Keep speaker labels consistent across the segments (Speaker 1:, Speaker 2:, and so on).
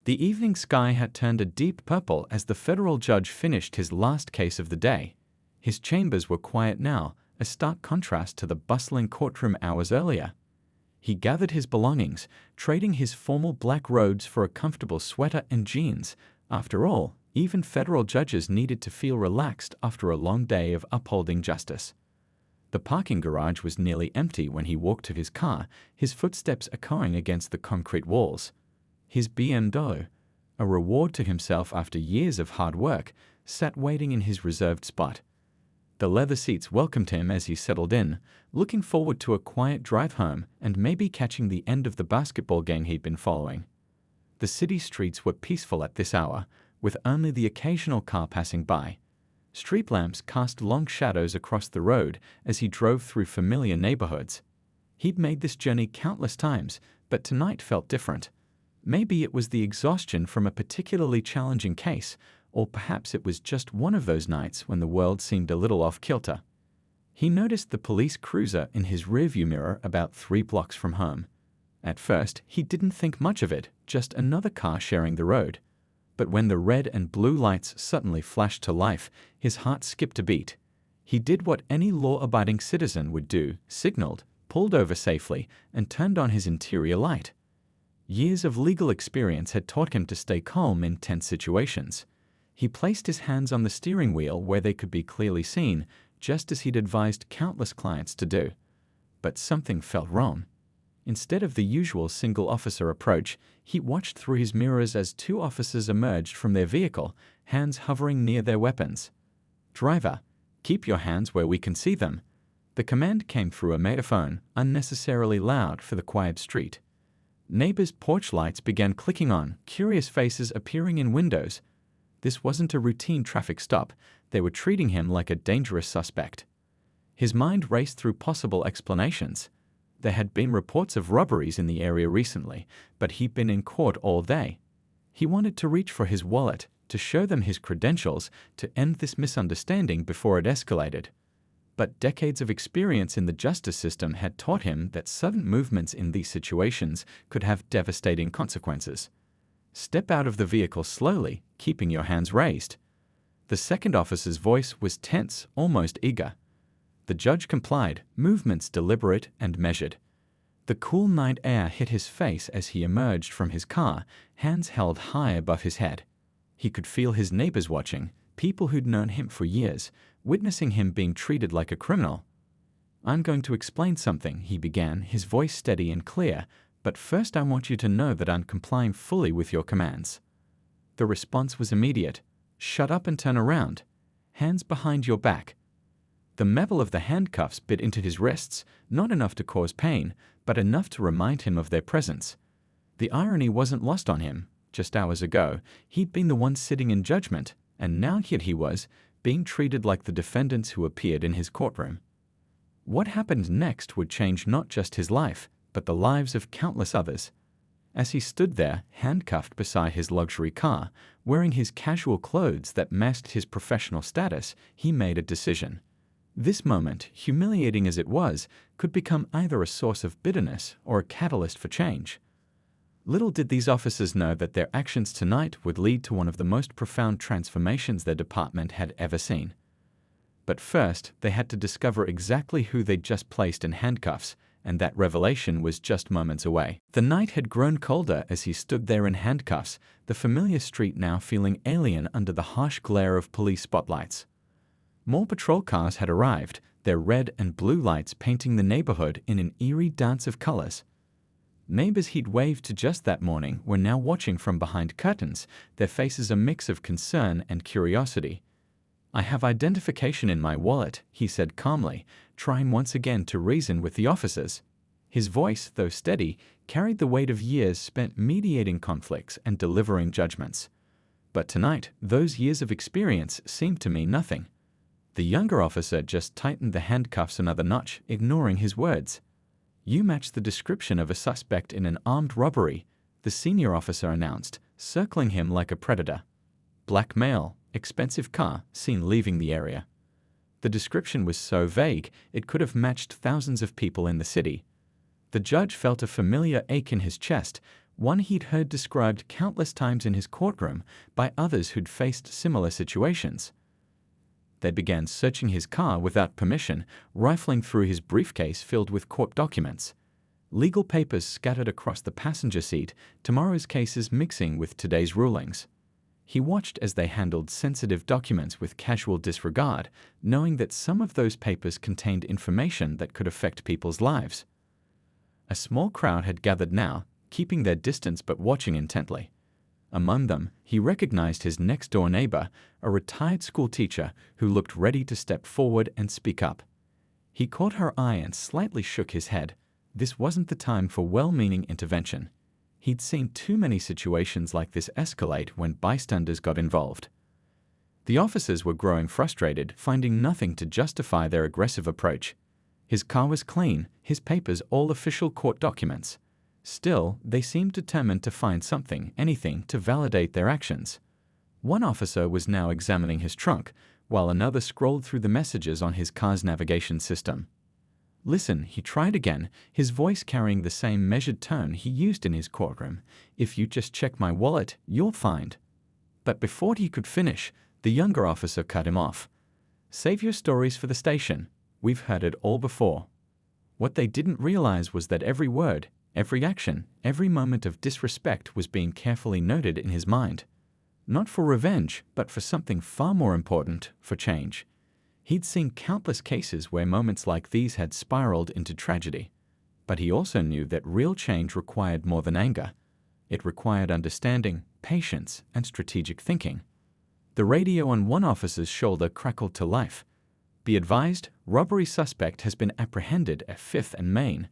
Speaker 1: The evening sky had turned a deep purple as the federal judge finished his last case of the day. His chambers were quiet now, a stark contrast to the bustling courtroom hours earlier. He gathered his belongings, trading his formal black robes for a comfortable sweater and jeans. After all, even federal judges needed to feel relaxed after a long day of upholding justice. The parking garage was nearly empty when he walked to his car, his footsteps echoing against the concrete walls. His BMW, a reward to himself after years of hard work, sat waiting in his reserved spot. The leather seats welcomed him as he settled in, looking forward to a quiet drive home and maybe catching the end of the basketball game he'd been following. The city streets were peaceful at this hour, with only the occasional car passing by. Street lamps cast long shadows across the road as he drove through familiar neighborhoods. He'd made this journey countless times, but tonight felt different. Maybe it was the exhaustion from a particularly challenging case, or perhaps it was just one of those nights when the world seemed a little off-kilter. He noticed the police cruiser in his rearview mirror about 3 blocks from home. At first, he didn't think much of it, just another car sharing the road. But when the red and blue lights suddenly flashed to life, his heart skipped a beat. He did what any law-abiding citizen would do, signaled, pulled over safely, and turned on his interior light. Years of legal experience had taught him to stay calm in tense situations. He placed his hands on the steering wheel where they could be clearly seen, just as he'd advised countless clients to do. But something felt wrong. Instead of the usual single-officer approach, he watched through his mirrors as 2 officers emerged from their vehicle, hands hovering near their weapons. "Driver, keep your hands where we can see them." The command came through a megaphone, unnecessarily loud for the quiet street. Neighbors' porch lights began clicking on, curious faces appearing in windows. This wasn't a routine traffic stop. They were treating him like a dangerous suspect. His mind raced through possible explanations. There had been reports of robberies in the area recently, but he'd been in court all day. He wanted to reach for his wallet, to show them his credentials, to end this misunderstanding before it escalated. But decades of experience in the justice system had taught him that sudden movements in these situations could have devastating consequences. "Step out of the vehicle slowly, keeping your hands raised." The second officer's voice was tense, almost eager. The judge complied, movements deliberate and measured. The cool night air hit his face as he emerged from his car, hands held high above his head. He could feel his neighbors watching, people who'd known him for years, witnessing him being treated like a criminal. "I'm going to explain something," he began, his voice steady and clear, "but first I want you to know that I'm complying fully with your commands." The response was immediate. "Shut up and turn around. Hands behind your back." The metal of the handcuffs bit into his wrists, not enough to cause pain, but enough to remind him of their presence. The irony wasn't lost on him. Just hours ago, he'd been the one sitting in judgment, and now here he was, being treated like the defendants who appeared in his courtroom. What happened next would change not just his life, but the lives of countless others. As he stood there, handcuffed beside his luxury car, wearing his casual clothes that masked his professional status, he made a decision. This moment, humiliating as it was, could become either a source of bitterness or a catalyst for change. Little did these officers know that their actions tonight would lead to one of the most profound transformations their department had ever seen. But first, they had to discover exactly who they'd just placed in handcuffs, and that revelation was just moments away. The night had grown colder as he stood there in handcuffs, the familiar street now feeling alien under the harsh glare of police spotlights. More patrol cars had arrived, their red and blue lights painting the neighborhood in an eerie dance of colors. Neighbors he'd waved to just that morning were now watching from behind curtains, their faces a mix of concern and curiosity. "I have identification in my wallet," he said calmly, trying once again to reason with the officers. His voice, though steady, carried the weight of years spent mediating conflicts and delivering judgments. But tonight, those years of experience seemed to mean nothing. The younger officer just tightened the handcuffs another notch, ignoring his words. "You match the description of a suspect in an armed robbery," the senior officer announced, circling him like a predator. "Black male, expensive car, seen leaving the area." The description was so vague, it could have matched thousands of people in the city. The judge felt a familiar ache in his chest, one he'd heard described countless times in his courtroom by others who'd faced similar situations. They began searching his car without permission, rifling through his briefcase filled with court documents. Legal papers scattered across the passenger seat, tomorrow's cases mixing with today's rulings. He watched as they handled sensitive documents with casual disregard, knowing that some of those papers contained information that could affect people's lives. A small crowd had gathered now, keeping their distance but watching intently. Among them, he recognized his next-door neighbor, a retired schoolteacher who looked ready to step forward and speak up. He caught her eye and slightly shook his head. This wasn't the time for well-meaning intervention. He'd seen too many situations like this escalate when bystanders got involved. The officers were growing frustrated, finding nothing to justify their aggressive approach. His car was clean, his papers all official court documents. Still, they seemed determined to find something, anything, to validate their actions. One officer was now examining his trunk, while another scrolled through the messages on his car's navigation system. "Listen," he tried again, his voice carrying the same measured tone he used in his courtroom. "If you just check my wallet, you'll find." But before he could finish, the younger officer cut him off. "Save your stories for the station. We've heard it all before." What they didn't realize was that every word, every action, every moment of disrespect was being carefully noted in his mind. Not for revenge, but for something far more important, for change. He'd seen countless cases where moments like these had spiraled into tragedy. But he also knew that real change required more than anger. It required understanding, patience, and strategic thinking. The radio on one officer's shoulder crackled to life. "Be advised, robbery suspect has been apprehended at 5th and Main."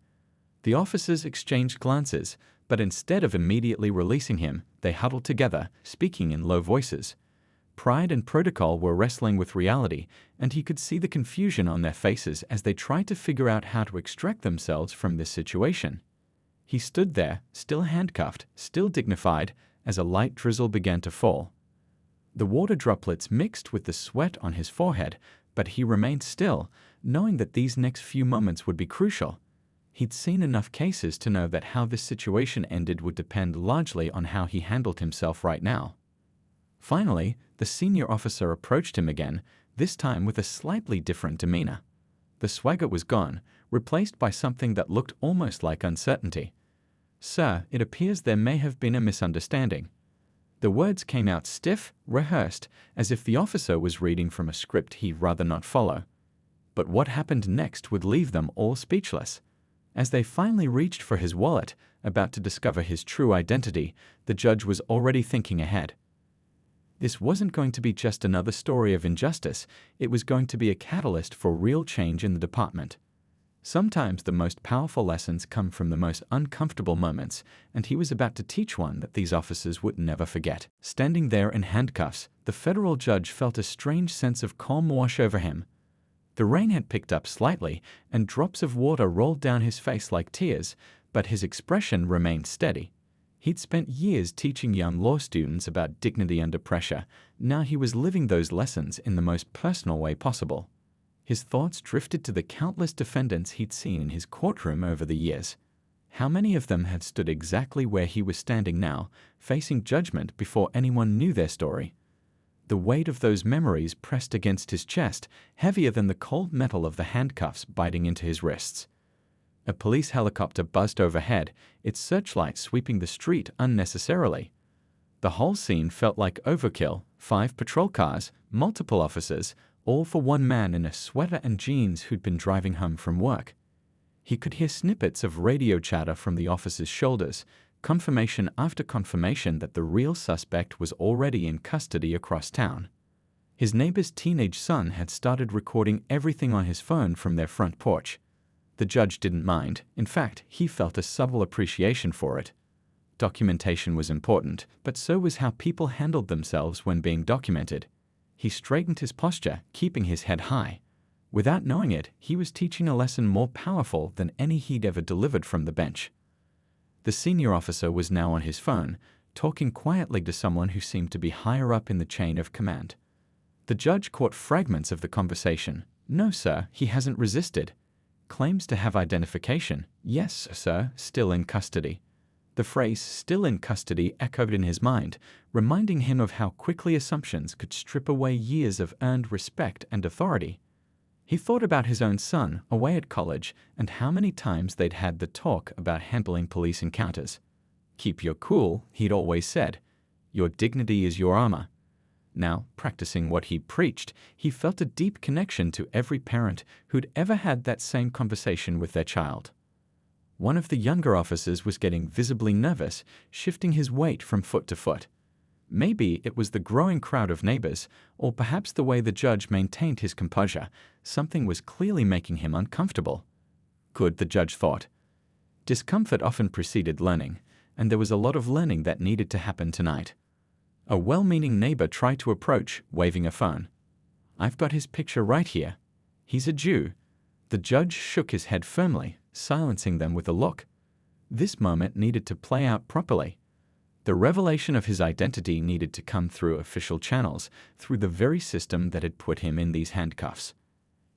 Speaker 1: The officers exchanged glances, but instead of immediately releasing him, they huddled together, speaking in low voices. Pride and protocol were wrestling with reality, and he could see the confusion on their faces as they tried to figure out how to extract themselves from this situation. He stood there, still handcuffed, still dignified, as a light drizzle began to fall. The water droplets mixed with the sweat on his forehead, but he remained still, knowing that these next few moments would be crucial. He'd seen enough cases to know that how this situation ended would depend largely on how he handled himself right now. Finally, the senior officer approached him again, this time with a slightly different demeanor. The swagger was gone, replaced by something that looked almost like uncertainty. "Sir, it appears there may have been a misunderstanding." The words came out stiff, rehearsed, as if the officer was reading from a script he'd rather not follow. But what happened next would leave them all speechless. As they finally reached for his wallet, about to discover his true identity, the judge was already thinking ahead. This wasn't going to be just another story of injustice, it was going to be a catalyst for real change in the department. Sometimes the most powerful lessons come from the most uncomfortable moments, and he was about to teach one that these officers would never forget. Standing there in handcuffs, the federal judge felt a strange sense of calm wash over him. The rain had picked up slightly, and drops of water rolled down his face like tears, but his expression remained steady. He'd spent years teaching young law students about dignity under pressure. Now he was living those lessons in the most personal way possible. His thoughts drifted to the countless defendants he'd seen in his courtroom over the years. How many of them had stood exactly where he was standing now, facing judgment before anyone knew their story? The weight of those memories pressed against his chest, heavier than the cold metal of the handcuffs biting into his wrists. A police helicopter buzzed overhead, its searchlight sweeping the street unnecessarily. The whole scene felt like overkill, 5 patrol cars, multiple officers, all for one man in a sweater and jeans who'd been driving home from work. He could hear snippets of radio chatter from the officer's shoulders, confirmation after confirmation that the real suspect was already in custody across town. His neighbor's teenage son had started recording everything on his phone from their front porch. The judge didn't mind. In fact, he felt a subtle appreciation for it. Documentation was important, but so was how people handled themselves when being documented. He straightened his posture, keeping his head high. Without knowing it, he was teaching a lesson more powerful than any he'd ever delivered from the bench. The senior officer was now on his phone, talking quietly to someone who seemed to be higher up in the chain of command. The judge caught fragments of the conversation. "No, sir, he hasn't resisted." "Claims to have identification." "Yes, sir, still in custody." The phrase "still in custody" echoed in his mind, reminding him of how quickly assumptions could strip away years of earned respect and authority. He thought about his own son away at college and how many times they'd had the talk about handling police encounters. "Keep your cool," he'd always said. "Your dignity is your armor." Now, practicing what he preached, he felt a deep connection to every parent who'd ever had that same conversation with their child. One of the younger officers was getting visibly nervous, shifting his weight from foot to foot. Maybe it was the growing crowd of neighbors, or perhaps the way the judge maintained his composure. Something was clearly making him uncomfortable. Good, the judge thought. Discomfort often preceded learning, and there was a lot of learning that needed to happen tonight. A well-meaning neighbor tried to approach, waving a phone. "I've got his picture right here. He's a Jew." The judge shook his head firmly, silencing them with a look. This moment needed to play out properly. The revelation of his identity needed to come through official channels, through the very system that had put him in these handcuffs.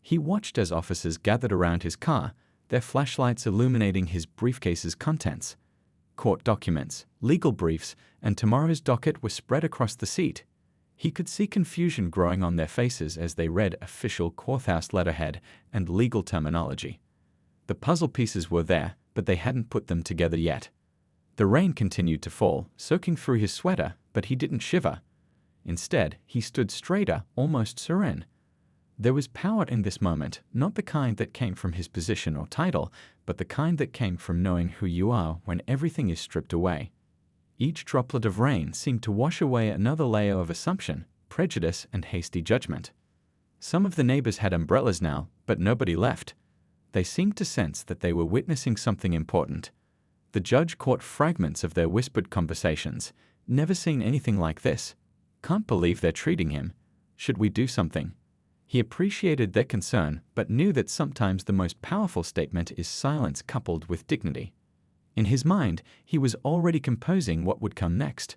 Speaker 1: He watched as officers gathered around his car, their flashlights illuminating his briefcase's contents. Court documents, legal briefs, and tomorrow's docket were spread across the seat. He could see confusion growing on their faces as they read official courthouse letterhead and legal terminology. The puzzle pieces were there, but they hadn't put them together yet. The rain continued to fall, soaking through his sweater, but he didn't shiver. Instead, he stood straighter, almost serene. There was power in this moment, not the kind that came from his position or title, but the kind that came from knowing who you are when everything is stripped away. Each droplet of rain seemed to wash away another layer of assumption, prejudice, and hasty judgment. Some of the neighbors had umbrellas now, but nobody left. They seemed to sense that they were witnessing something important. The judge caught fragments of their whispered conversations. "Never seen anything like this. Can't believe they're treating him. Should we do something?" He appreciated their concern, but knew that sometimes the most powerful statement is silence coupled with dignity. In his mind, he was already composing what would come next.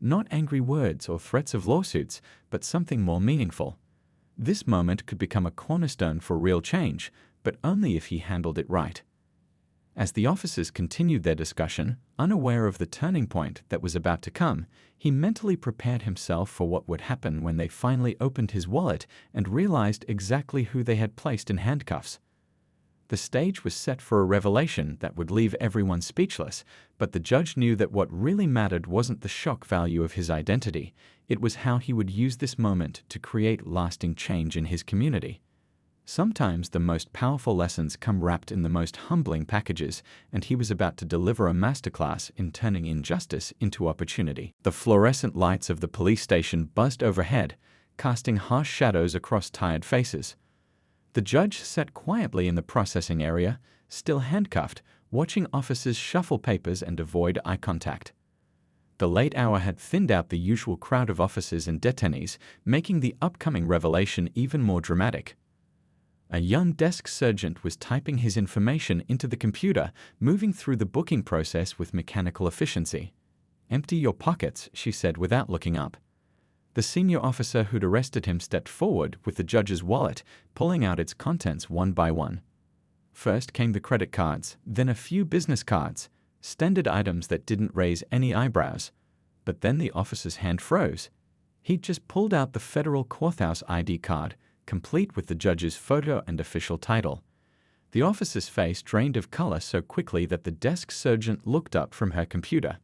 Speaker 1: Not angry words or threats of lawsuits, but something more meaningful. This moment could become a cornerstone for real change, but only if he handled it right. As the officers continued their discussion, unaware of the turning point that was about to come, he mentally prepared himself for what would happen when they finally opened his wallet and realized exactly who they had placed in handcuffs. The stage was set for a revelation that would leave everyone speechless, but the judge knew that what really mattered wasn't the shock value of his identity. It was how he would use this moment to create lasting change in his community. Sometimes the most powerful lessons come wrapped in the most humbling packages, and he was about to deliver a masterclass in turning injustice into opportunity. The fluorescent lights of the police station buzzed overhead, casting harsh shadows across tired faces. The judge sat quietly in the processing area, still handcuffed, watching officers shuffle papers and avoid eye contact. The late hour had thinned out the usual crowd of officers and detainees, making the upcoming revelation even more dramatic. A young desk sergeant was typing his information into the computer, moving through the booking process with mechanical efficiency. "Empty your pockets," she said without looking up. The senior officer who'd arrested him stepped forward with the judge's wallet, pulling out its contents one by one. First came the credit cards, then a few business cards, standard items that didn't raise any eyebrows. But then the officer's hand froze. He'd just pulled out the federal courthouse ID card, complete with the judge's photo and official title. The officer's face drained of color so quickly that the desk sergeant looked up from her computer.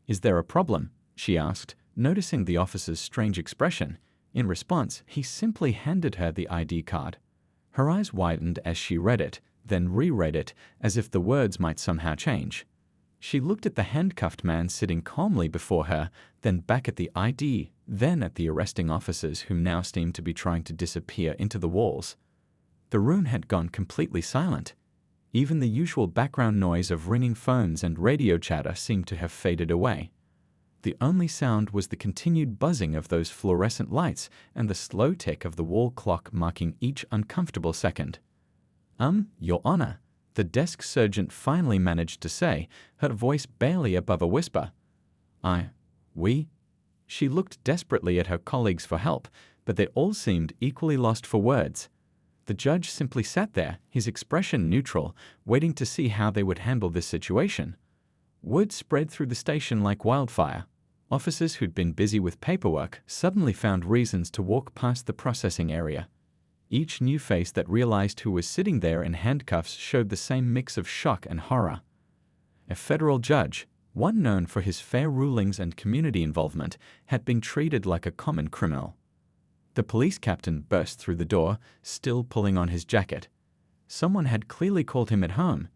Speaker 1: "Is there a problem?" she asked, noticing the officer's strange expression. In response, he simply handed her the ID card. Her eyes widened as she read it, then reread it, as if the words might somehow change. She looked at the handcuffed man sitting calmly before her, then back at the ID, then at the arresting officers who now seemed to be trying to disappear into the walls. The room had gone completely silent. Even the usual background noise of ringing phones and radio chatter seemed to have faded away. The only sound was the continued buzzing of those fluorescent lights and the slow tick of the wall clock marking each uncomfortable second. Your Honor," the desk sergeant finally managed to say, her voice barely above a whisper. We? She looked desperately at her colleagues for help, but they all seemed equally lost for words. The judge simply sat there, his expression neutral, waiting to see how they would handle this situation. Word spread through the station like wildfire. Officers who'd been busy with paperwork suddenly found reasons to walk past the processing area. Each new face that realized who was sitting there in handcuffs showed the same mix of shock and horror. A federal judge, one known for his fair rulings and community involvement, had been treated like a common criminal. The police captain burst through the door, still pulling on his jacket. Someone had clearly called him at home.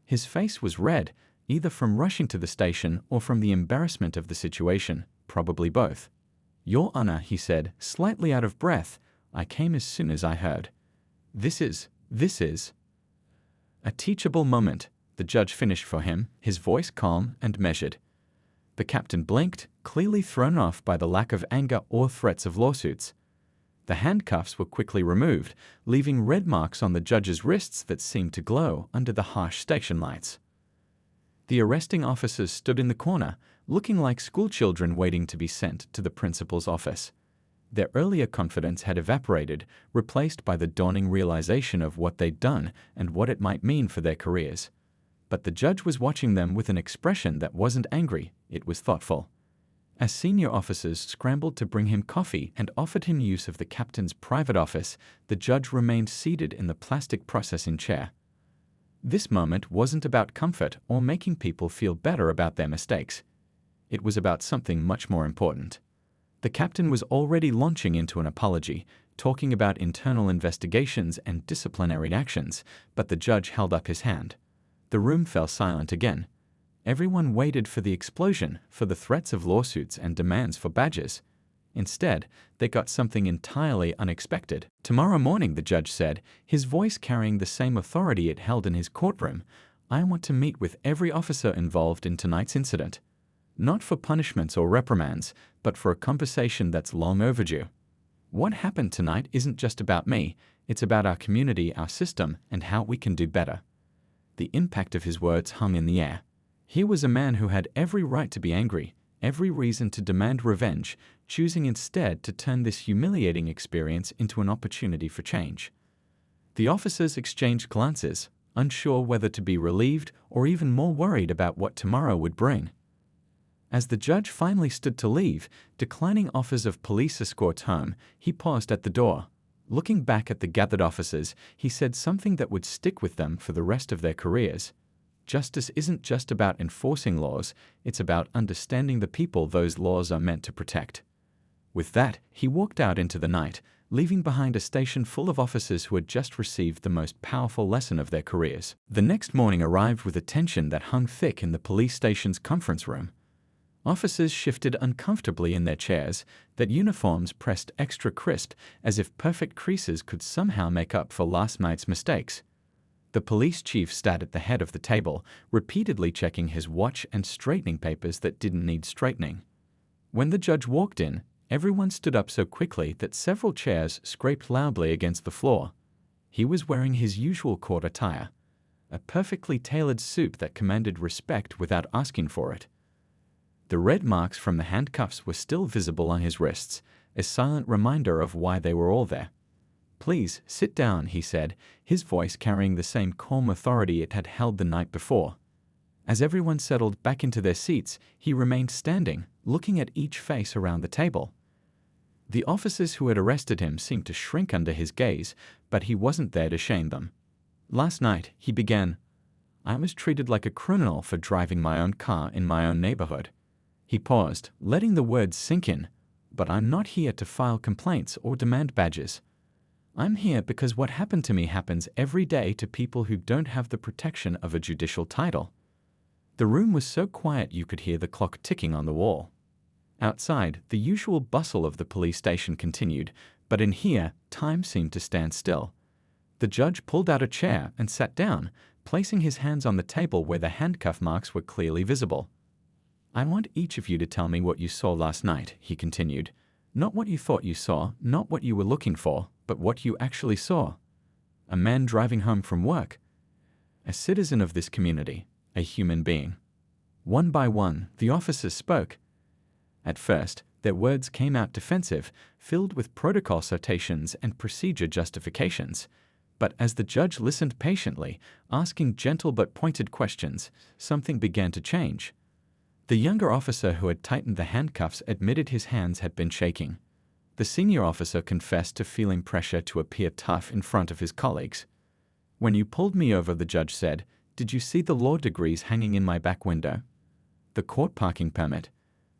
Speaker 1: His face was red, either from rushing to the station or from the embarrassment of the situation, probably both. "Your Honor," he said, slightly out of breath, "I came as soon as I heard. This is a teachable moment," the judge finished for him, his voice calm and measured. The captain blinked, clearly thrown off by the lack of anger or threats of lawsuits. The handcuffs were quickly removed, leaving red marks on the judge's wrists that seemed to glow under the harsh station lights. The arresting officers stood in the corner, looking like schoolchildren waiting to be sent to the principal's office. Their earlier confidence had evaporated, replaced by the dawning realization of what they'd done and what it might mean for their careers. But the judge was watching them with an expression that wasn't angry, it was thoughtful. As senior officers scrambled to bring him coffee and offered him use of the captain's private office, the judge remained seated in the plastic processing chair. This moment wasn't about comfort or making people feel better about their mistakes. It was about something much more important. The captain was already launching into an apology, talking about internal investigations and disciplinary actions, but the judge held up his hand. The room fell silent again. Everyone waited for the explosion, for the threats of lawsuits and demands for badges. Instead, they got something entirely unexpected. "Tomorrow morning," the judge said, his voice carrying the same authority it held in his courtroom, "I want to meet with every officer involved in tonight's incident. Not for punishments or reprimands, but for a conversation that's long overdue. What happened tonight isn't just about me, it's about our community, our system, and how we can do better." The impact of his words hung in the air. He was a man who had every right to be angry, every reason to demand revenge, choosing instead to turn this humiliating experience into an opportunity for change. The officers exchanged glances, unsure whether to be relieved or even more worried about what tomorrow would bring. As the judge finally stood to leave, declining offers of police escorts home, he paused at the door. Looking back at the gathered officers, he said something that would stick with them for the rest of their careers. Justice isn't just about enforcing laws, it's about understanding the people those laws are meant to protect. With that, he walked out into the night, leaving behind a station full of officers who had just received the most powerful lesson of their careers. The next morning arrived with a tension that hung thick in the police station's conference room. Officers shifted uncomfortably in their chairs, their uniforms pressed extra crisp as if perfect creases could somehow make up for last night's mistakes. The police chief sat at the head of the table, repeatedly checking his watch and straightening papers that didn't need straightening. When the judge walked in, everyone stood up so quickly that several chairs scraped loudly against the floor. He was wearing his usual court attire, a perfectly tailored suit that commanded respect without asking for it. The red marks from the handcuffs were still visible on his wrists, a silent reminder of why they were all there. "Please, sit down," he said, his voice carrying the same calm authority it had held the night before. As everyone settled back into their seats, he remained standing, looking at each face around the table. The officers who had arrested him seemed to shrink under his gaze, but he wasn't there to shame them. "Last night," he began, "I was treated like a criminal for driving my own car in my own neighborhood." He paused, letting the words sink in. "But I'm not here to file complaints or demand badges. I'm here because what happened to me happens every day to people who don't have the protection of a judicial title." The room was so quiet you could hear the clock ticking on the wall. Outside, the usual bustle of the police station continued, but in here, time seemed to stand still. The judge pulled out a chair and sat down, placing his hands on the table where the handcuff marks were clearly visible. "I want each of you to tell me what you saw last night," he continued. "Not what you thought you saw, not what you were looking for, but what you actually saw. A man driving home from work. A citizen of this community, a human being." One by one, the officers spoke. At first, their words came out defensive, filled with protocol citations and procedure justifications. But as the judge listened patiently, asking gentle but pointed questions, something began to change. The younger officer who had tightened the handcuffs admitted his hands had been shaking. The senior officer confessed to feeling pressure to appear tough in front of his colleagues. "When you pulled me over," the judge said, "did you see the law degrees hanging in my back window? The court parking permit?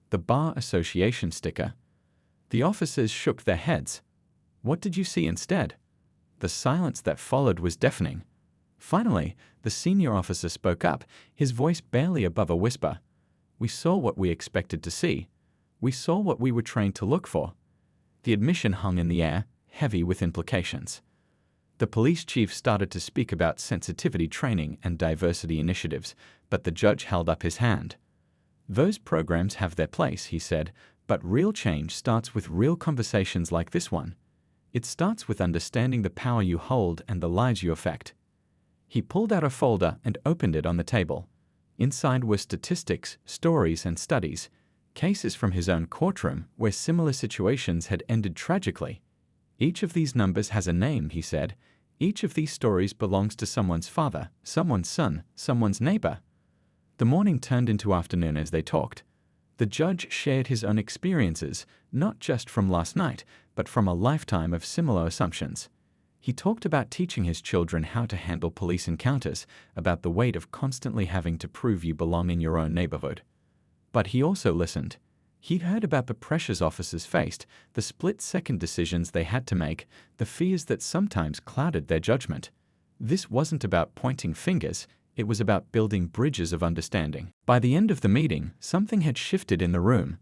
Speaker 1: The bar association sticker?" The officers shook their heads. "What did you see instead?" The silence that followed was deafening. Finally, the senior officer spoke up, his voice barely above a whisper. "We saw what we expected to see. We saw what we were trained to look for." The admission hung in the air, heavy with implications. The police chief started to speak about sensitivity training and diversity initiatives, but the judge held up his hand. "Those programs have their place," he said, "but real change starts with real conversations like this one. It starts with understanding the power you hold and the lives you affect." He pulled out a folder and opened it on the table. Inside were statistics, stories, and studies, cases from his own courtroom where similar situations had ended tragically. "Each of these numbers has a name," he said. "Each of these stories belongs to someone's father, someone's son, someone's neighbor." The morning turned into afternoon as they talked. The judge shared his own experiences, not just from last night, but from a lifetime of similar assumptions. He talked about teaching his children how to handle police encounters, about the weight of constantly having to prove you belong in your own neighborhood. But he also listened. He heard about the pressures officers faced, the split-second decisions they had to make, the fears that sometimes clouded their judgment. This wasn't about pointing fingers, it was about building bridges of understanding. By the end of the meeting, something had shifted in the room.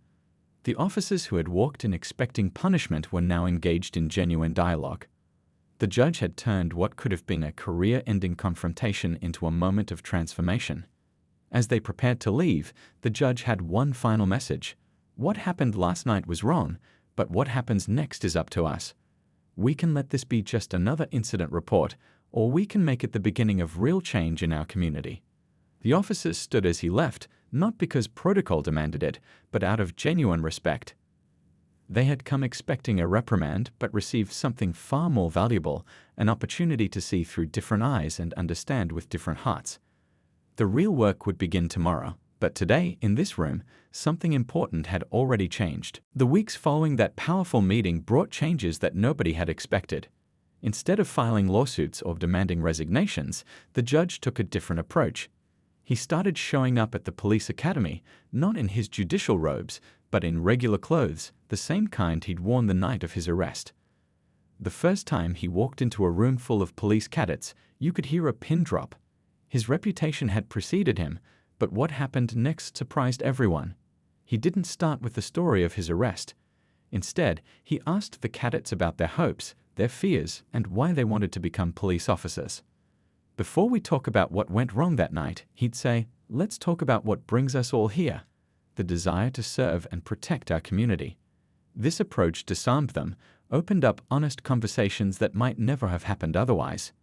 Speaker 1: The officers who had walked in expecting punishment were now engaged in genuine dialogue. The judge had turned what could have been a career-ending confrontation into a moment of transformation. As they prepared to leave, the judge had one final message. "What happened last night was wrong, but what happens next is up to us. We can let this be just another incident report, or we can make it the beginning of real change in our community." The officers stood as he left, not because protocol demanded it, but out of genuine respect. They had come expecting a reprimand, but received something far more valuable, an opportunity to see through different eyes and understand with different hearts. The real work would begin tomorrow, but today, in this room, something important had already changed. The weeks following that powerful meeting brought changes that nobody had expected. Instead of filing lawsuits or demanding resignations, the judge took a different approach. He started showing up at the police academy, not in his judicial robes, but in regular clothes, the same kind he'd worn the night of his arrest. The first time he walked into a room full of police cadets, you could hear a pin drop. His reputation had preceded him, but what happened next surprised everyone. He didn't start with the story of his arrest. Instead, he asked the cadets about their hopes, their fears, and why they wanted to become police officers. "Before we talk about what went wrong that night," he'd say, "let's talk about what brings us all here, the desire to serve and protect our community." This approach disarmed them, opened up honest conversations that might never have happened otherwise.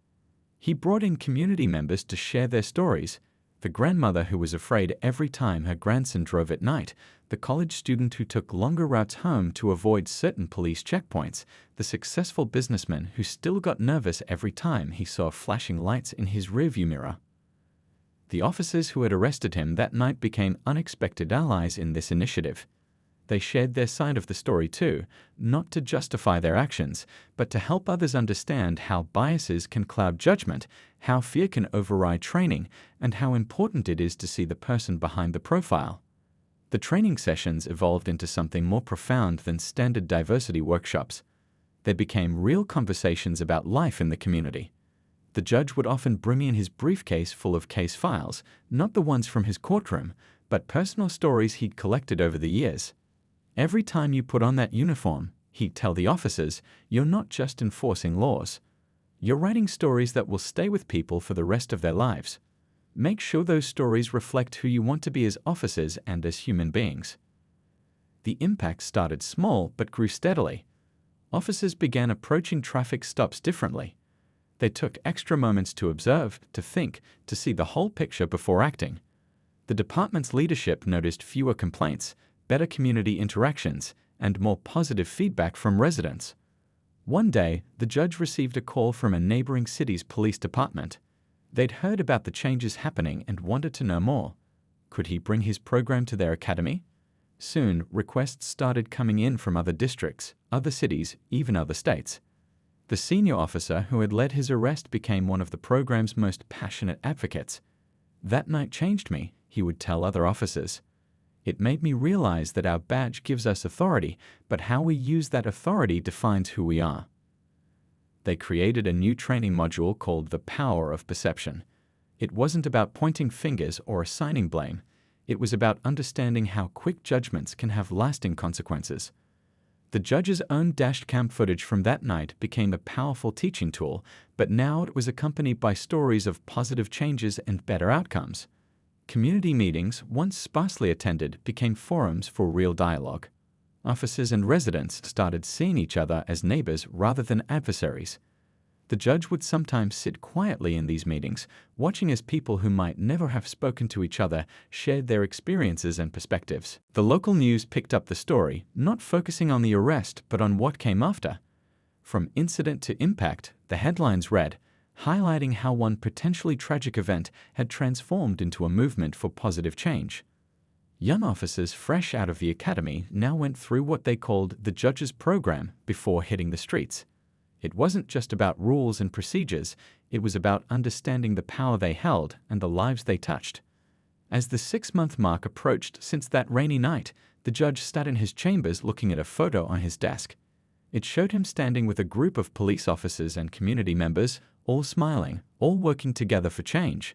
Speaker 1: He brought in community members to share their stories. The grandmother who was afraid every time her grandson drove at night, the college student who took longer routes home to avoid certain police checkpoints, the successful businessman who still got nervous every time he saw flashing lights in his rearview mirror. The officers who had arrested him that night became unexpected allies in this initiative. They shared their side of the story too, not to justify their actions, but to help others understand how biases can cloud judgment, how fear can override training, and how important it is to see the person behind the profile. The training sessions evolved into something more profound than standard diversity workshops. They became real conversations about life in the community. The judge would often bring in his briefcase full of case files, not the ones from his courtroom, but personal stories he'd collected over the years. "Every time you put on that uniform," he'd tell the officers, "you're not just enforcing laws. You're writing stories that will stay with people for the rest of their lives. Make sure those stories reflect who you want to be as officers and as human beings." The impact started small but grew steadily. Officers began approaching traffic stops differently. They took extra moments to observe, to think, to see the whole picture before acting. The department's leadership noticed fewer complaints, better community interactions, and more positive feedback from residents. One day, the judge received a call from a neighboring city's police department. They'd heard about the changes happening and wanted to know more. Could he bring his program to their academy? Soon, requests started coming in from other districts, other cities, even other states. The senior officer who had led his arrest became one of the program's most passionate advocates. "That night changed me," he would tell other officers. "It made me realize that our badge gives us authority, but how we use that authority defines who we are." They created a new training module called The Power of Perception. It wasn't about pointing fingers or assigning blame. It was about understanding how quick judgments can have lasting consequences. The judge's own dashed cam footage from that night became a powerful teaching tool, but now it was accompanied by stories of positive changes and better outcomes. Community meetings, once sparsely attended, became forums for real dialogue. Officers and residents started seeing each other as neighbors rather than adversaries. The judge would sometimes sit quietly in these meetings, watching as people who might never have spoken to each other shared their experiences and perspectives. The local news picked up the story, not focusing on the arrest but on what came after. From incident to impact, the headlines read, highlighting how one potentially tragic event had transformed into a movement for positive change. Young officers fresh out of the academy now went through what they called the judge's program before hitting the streets. It wasn't just about rules and procedures, it was about understanding the power they held and the lives they touched. As the 6-month mark approached since that rainy night, the judge sat in his chambers looking at a photo on his desk. It showed him standing with a group of police officers and community members, all smiling, all working together for change.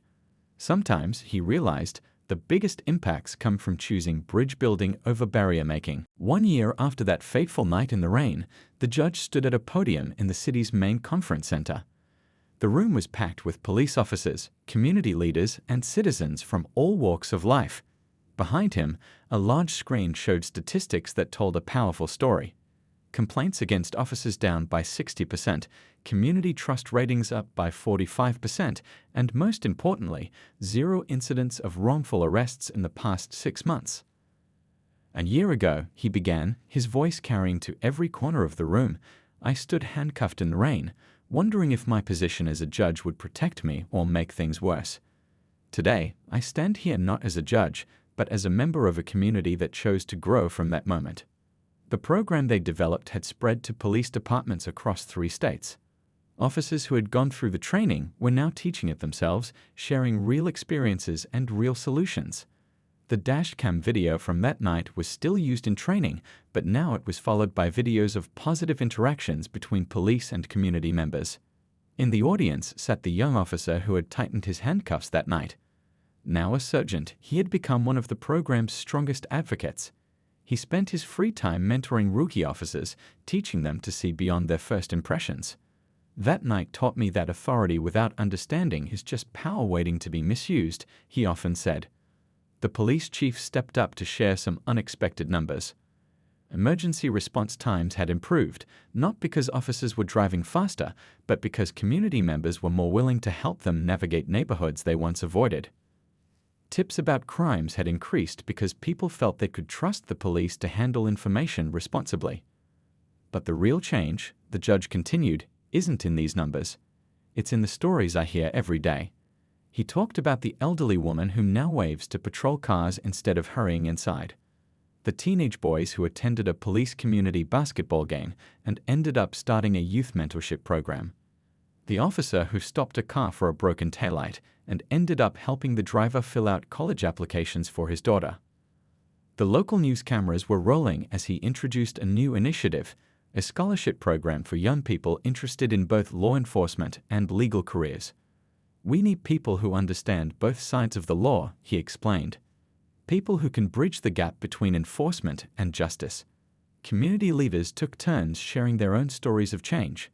Speaker 1: Sometimes, he realized, the biggest impacts come from choosing bridge building over barrier making. 1 year after that fateful night in the rain, the judge stood at a podium in the city's main conference center. The room was packed with police officers, community leaders, and citizens from all walks of life. Behind him, a large screen showed statistics that told a powerful story. Complaints against officers down by 60%, community trust ratings up by 45%, and most importantly, 0 incidents of wrongful arrests in the past 6 months. A year ago, he began, his voice carrying to every corner of the room. I stood handcuffed in the rain, wondering if my position as a judge would protect me or make things worse. Today, I stand here not as a judge, but as a member of a community that chose to grow from that moment. The program they developed had spread to police departments across 3 states. Officers who had gone through the training were now teaching it themselves, sharing real experiences and real solutions. The dashcam video from that night was still used in training, but now it was followed by videos of positive interactions between police and community members. In the audience sat the young officer who had tightened his handcuffs that night. Now a sergeant, he had become one of the program's strongest advocates. He spent his free time mentoring rookie officers, teaching them to see beyond their first impressions. That night taught me that authority without understanding is just power waiting to be misused, he often said. The police chief stepped up to share some unexpected numbers. Emergency response times had improved, not because officers were driving faster, but because community members were more willing to help them navigate neighborhoods they once avoided. Tips about crimes had increased because people felt they could trust the police to handle information responsibly. But the real change, the judge continued, isn't in these numbers. It's in the stories I hear every day. He talked about the elderly woman who now waves to patrol cars instead of hurrying inside. The teenage boys who attended a police community basketball game and ended up starting a youth mentorship program. The officer who stopped a car for a broken taillight and ended up helping the driver fill out college applications for his daughter. The local news cameras were rolling as he introduced a new initiative, a scholarship program for young people interested in both law enforcement and legal careers. We need people who understand both sides of the law, he explained. People who can bridge the gap between enforcement and justice. Community leaders took turns sharing their own stories of change.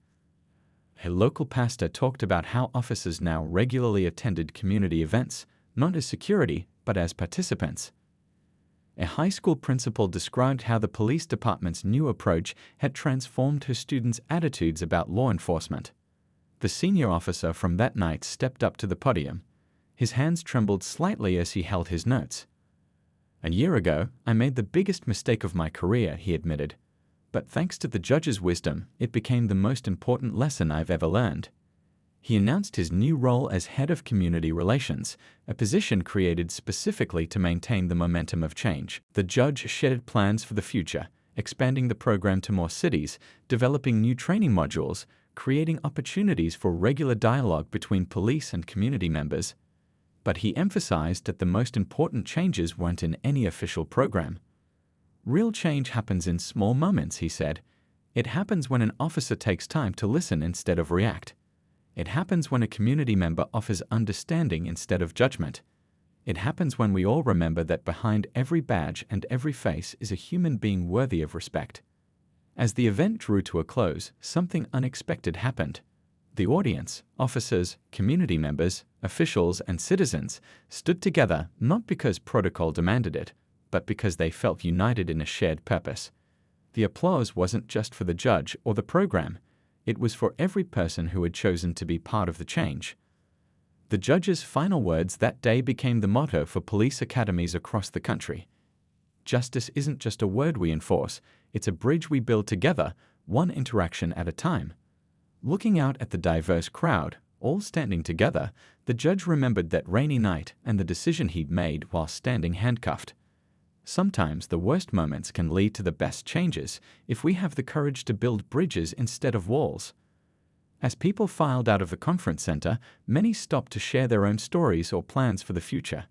Speaker 1: A local pastor talked about how officers now regularly attended community events, not as security, but as participants. A high school principal described how the police department's new approach had transformed her students' attitudes about law enforcement. The senior officer from that night stepped up to the podium. His hands trembled slightly as he held his notes. A year ago, I made the biggest mistake of my career, he admitted. But thanks to the judge's wisdom, it became the most important lesson I've ever learned. He announced his new role as head of community relations, a position created specifically to maintain the momentum of change. The judge shared plans for the future, expanding the program to more cities, developing new training modules, creating opportunities for regular dialogue between police and community members. But he emphasized that the most important changes weren't in any official program. Real change happens in small moments, he said. It happens when an officer takes time to listen instead of react. It happens when a community member offers understanding instead of judgment. It happens when we all remember that behind every badge and every face is a human being worthy of respect. As the event drew to a close, something unexpected happened. The audience, officers, community members, officials, and citizens stood together not because protocol demanded it, but because they felt united in a shared purpose. The applause wasn't just for the judge or the program. It was for every person who had chosen to be part of the change. The judge's final words that day became the motto for police academies across the country. Justice isn't just a word we enforce, it's a bridge we build together, one interaction at a time. Looking out at the diverse crowd, all standing together, the judge remembered that rainy night and the decision he'd made while standing handcuffed. Sometimes the worst moments can lead to the best changes if we have the courage to build bridges instead of walls. As people filed out of the conference center, many stopped to share their own stories or plans for the future.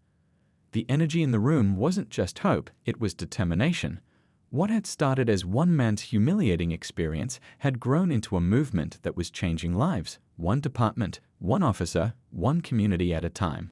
Speaker 1: The energy in the room wasn't just hope, it was determination. What had started as one man's humiliating experience had grown into a movement that was changing lives, one department, one officer, one community at a time.